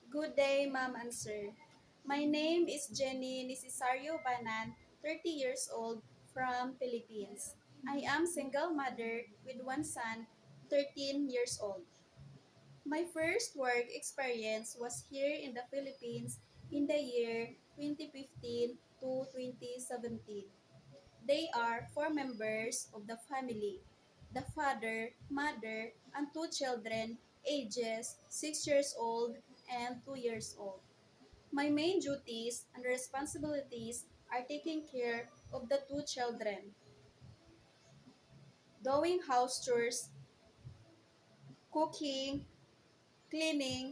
Good day, ma'am and sir. My name is Jenny Nisisario Banan, 30 years old, from Philippines. I am single mother with one son, 13 years old. My first work experience was here in the Philippines in the year 2015 to 2017. They are four members of the family: the father, mother, and two children, ages 6 years old and 2 years old. My main duties and responsibilities are taking care of the two children, doing house chores, cooking, cleaning,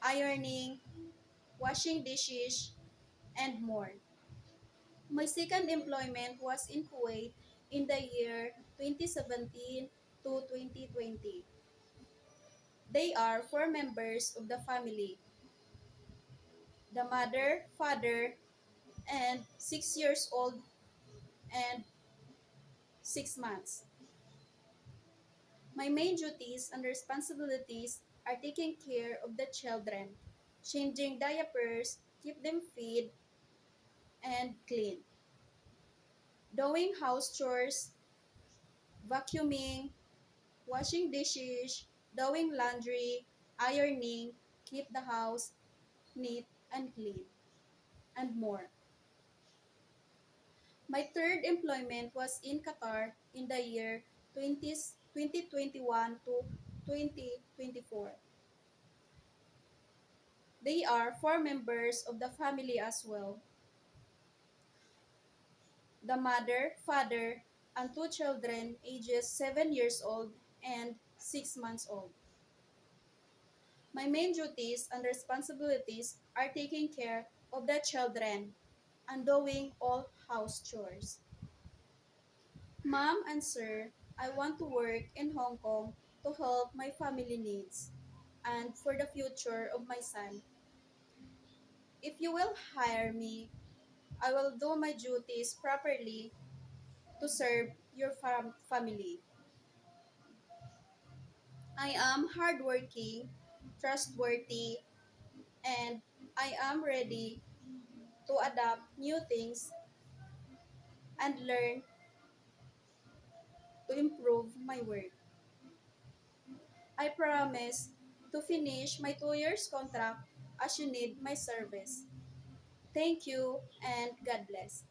ironing, washing dishes, and more. My second employment was in Kuwait in the year 2017 to 2020. They are four members of the family: the mother, father, and 6 years old and 6 months. My main duties and responsibilities are taking care of the children, changing diapers, keep them fed and clean, doing house chores, vacuuming, washing dishes, doing laundry, ironing, keep the house neat and clean, and more. My third employment was in Qatar in the year 2021 to 2024. They are four members of the family as well: the mother, father, and two children ages 7 years old and 6 months old. My main duties and responsibilities are taking care of the children and doing all house chores. Ma'am and sir, I want to work in Hong Kong to help my family needs and for the future of my son. If you will hire me, I will do my duties properly to serve your family. I am hardworking, trustworthy, and I am ready to adapt new things and learn to improve my work. I promise to finish my 2 years contract as you need my service. Thank you and God bless.